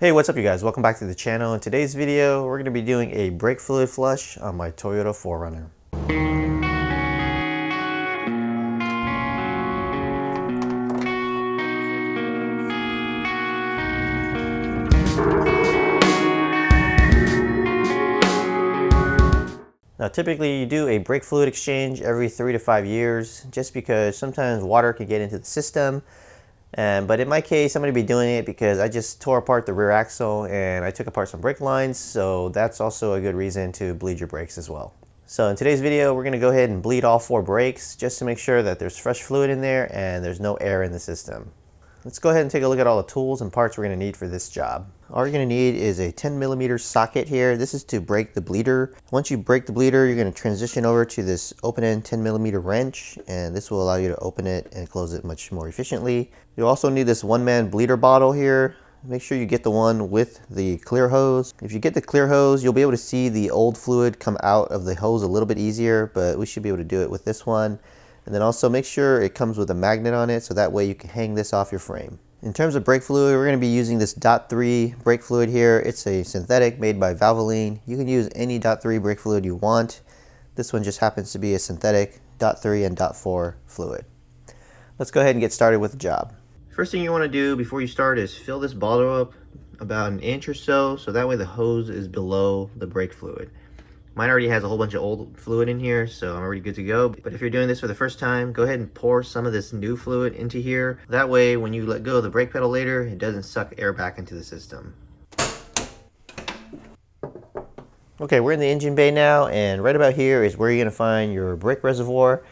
Hey, what's up you guys? Welcome back to the channel. In today's video, we're going to be doing a brake fluid flush on my Toyota 4Runner. Now typically you do a brake fluid exchange every 3 to 5 years just because sometimes water can get into the system. But in my case, I'm going to be doing it because I just tore apart the rear axle and I took apart some brake lines, so that's also a good reason to bleed your brakes as well. So in today's video, we're going to go ahead and bleed all 4 brakes just to make sure that there's fresh fluid in there and there's no air in the system. Let's go ahead and take a look at all the tools and parts we're going to need for this job. All you're going to need is a 10mm socket here. This is to break the bleeder. Once you break the bleeder, you're going to transition over to this open end 10mm wrench, and this will allow you to open it and close it much more efficiently. You'll also need this one-man bleeder bottle here. Make sure you get the one with the clear hose. If you get the clear hose, you'll be able to see the old fluid come out of the hose a little bit easier, but we should be able to do it with this one. And then also make sure it comes with a magnet on it so that way you can hang this off your frame. In terms of brake fluid, we're going to be using this .3 brake fluid here. It's a synthetic made by Valvoline. You can use any .3 brake fluid you want. This one just happens to be a synthetic .3 and .4 fluid. Let's go ahead and get started with the job. First thing you want to do before you start is fill this bottle up about 1 inch or so that way the hose is below the brake fluid. Mine already has a whole bunch of old fluid in here, so I'm already good to go. But if you're doing this for the first time, go ahead and pour some of this new fluid into here. That way, when you let go of the brake pedal later, it doesn't suck air back into the system. Okay, we're in the engine bay now, and right about here is where you're gonna find your brake reservoir.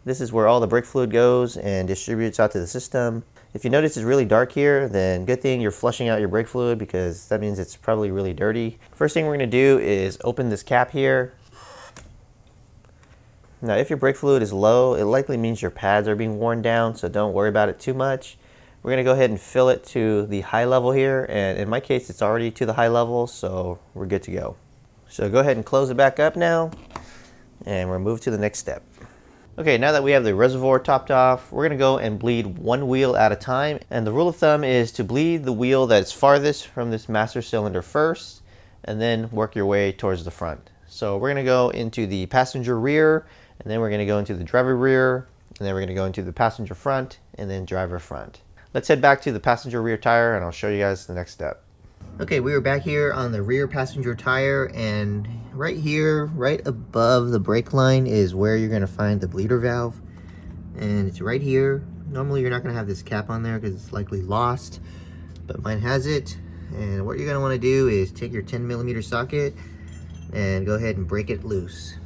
This is where all the brake fluid goes and distributes out to the system. If you notice it's really dark here, then good thing you're flushing out your brake fluid because that means it's probably really dirty. First thing we're going to do is open this cap here. Now if your brake fluid is low, it likely means your pads are being worn down, so don't worry about it too much. We're going to go ahead and fill it to the high level here, and in my case it's already to the high level, so we're good to go. So go ahead and close it back up now, and we'll move to the next step. Okay, now that we have the reservoir topped off, we're going to go and bleed one wheel at a time. And the rule of thumb is to bleed the wheel that's farthest from this master cylinder first, and then work your way towards the front. So we're going to go into the passenger rear, and then we're going to go into the driver rear, and then we're going to go into the passenger front, and then driver front. Let's head back to the passenger rear tire, and I'll show you guys the next step. Okay, we are back here on the rear passenger tire, and right here, right above the brake line is where you're going to find the bleeder valve, and it's right here. Normally you're not going to have this cap on there because it's likely lost, but mine has it. And what you're going to want to do is take your 10mm socket and go ahead and break it loose.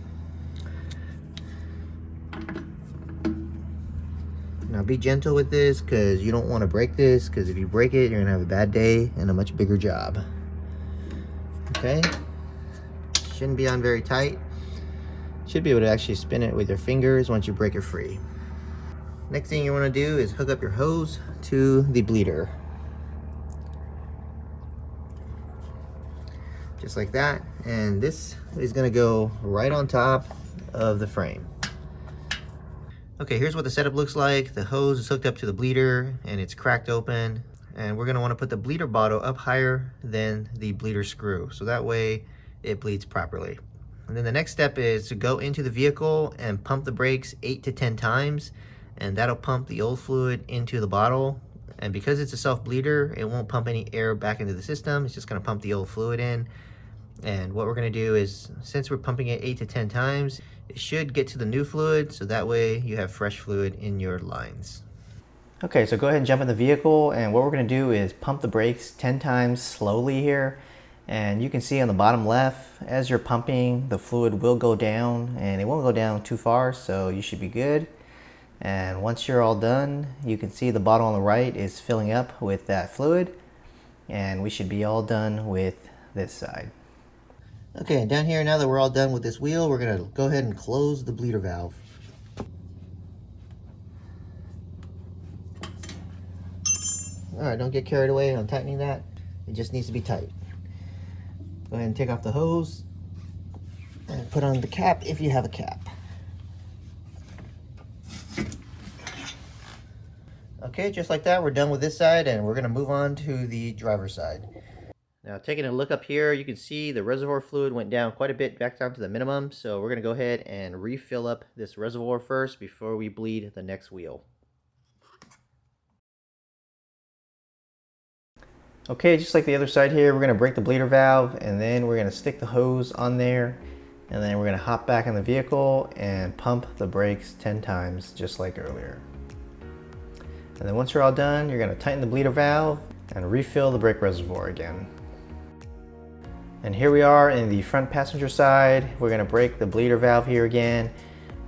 Now be gentle with this because you don't want to break this, because if you break it, you're going to have a bad day and a much bigger job. Okay? Shouldn't be on very tight. Should be able to actually spin it with your fingers once you break it free. Next thing you want to do is hook up your hose to the bleeder. Just like that. And this is going to go right on top of the frame. Okay, here's what the setup looks like. The hose is hooked up to the bleeder and it's cracked open. And we're going to want to put the bleeder bottle up higher than the bleeder screw, so that way it bleeds properly. And then the next step is to go into the vehicle and pump the brakes 8 to 10 times, and that'll pump the old fluid into the bottle. And because it's a self bleeder, it won't pump any air back into the system. It's just going to pump the old fluid in. And what we're going to do is, since we're pumping it 8 to 10 times, it should get to the new fluid, so that way you have fresh fluid in your lines. Okay, so go ahead and jump in the vehicle, and what we're going to do is pump the brakes 10 times slowly here. And you can see on the bottom left, as you're pumping, the fluid will go down, and it won't go down too far, so you should be good. And once you're all done, you can see the bottle on the right is filling up with that fluid, and we should be all done with this side. Okay, and down here, now that we're all done with this wheel, we're going to go ahead and close the bleeder valve. Alright, don't get carried away on tightening that. It just needs to be tight. Go ahead and take off the hose and put on the cap if you have a cap. Okay, just like that, we're done with this side, and we're going to move on to the driver's side. Now taking a look up here, you can see the reservoir fluid went down quite a bit, back down to the minimum. So we're going to go ahead and refill up this reservoir first before we bleed the next wheel. Okay, just like the other side here, we're going to break the bleeder valve, and then we're going to stick the hose on there, and then we're going to hop back in the vehicle and pump the brakes 10 times just like earlier. And then once you're all done, you're going to tighten the bleeder valve and refill the brake reservoir again. And here we are in the front passenger side. We're going to break the bleeder valve here again,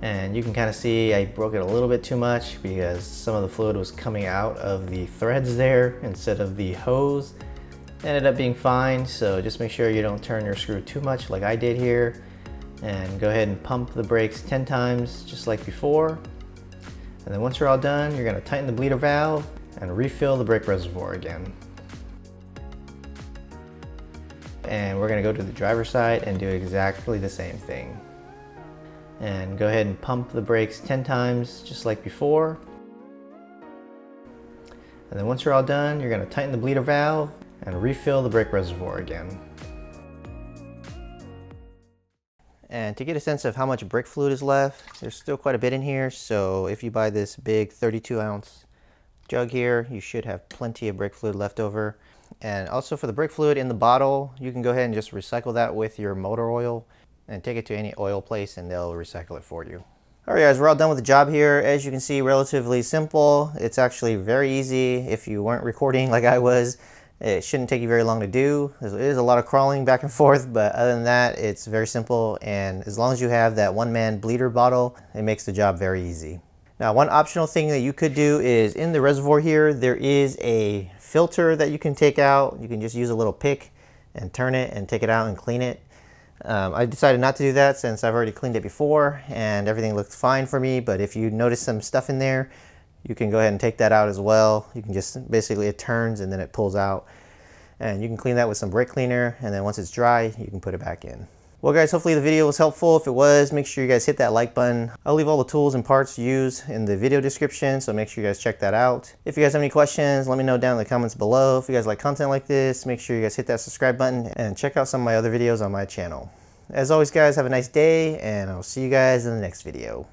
and you can kind of see I broke it a little bit too much because some of the fluid was coming out of the threads there instead of the hose. Ended up being fine, so just make sure you don't turn your screw too much like I did here, and go ahead and pump the brakes 10 times just like before. And then once you're all done, you're going to tighten the bleeder valve and refill the brake reservoir again. And we're going to go to the driver's side and do exactly the same thing. And go ahead and pump the brakes 10 times just like before. And then once you're all done, you're going to tighten the bleeder valve and refill the brake reservoir again. And to get a sense of how much brake fluid is left, there's still quite a bit in here. So if you buy this big 32-ounce jug here, you should have plenty of brake fluid left over. And also for the brake fluid in the bottle, you can go ahead and just recycle that with your motor oil and take it to any oil place and they'll recycle it for you. Alright guys, we're all done with the job here. As you can see, relatively simple. It's actually very easy. If you weren't recording like I was, it shouldn't take you very long to do. There is a lot of crawling back and forth, but other than that, it's very simple. And as long as you have that one-man bleeder bottle, it makes the job very easy. Now, one optional thing that you could do is in the reservoir here, there is a filter that you can take out. You can just use a little pick and turn it and take it out and clean it. I decided not to do that since I've already cleaned it before and everything looked fine for me. But if you notice some stuff in there, you can go ahead and take that out as well. You can just basically, it turns and then it pulls out. And you can clean that with some brake cleaner, and then once it's dry, you can put it back in. Well guys, hopefully the video was helpful. If it was, make sure you guys hit that like button. I'll leave all the tools and parts used in the video description, so make sure you guys check that out. If you guys have any questions, let me know down in the comments below. If you guys like content like this, make sure you guys hit that subscribe button and check out some of my other videos on my channel. As always guys, have a nice day, and I'll see you guys in the next video.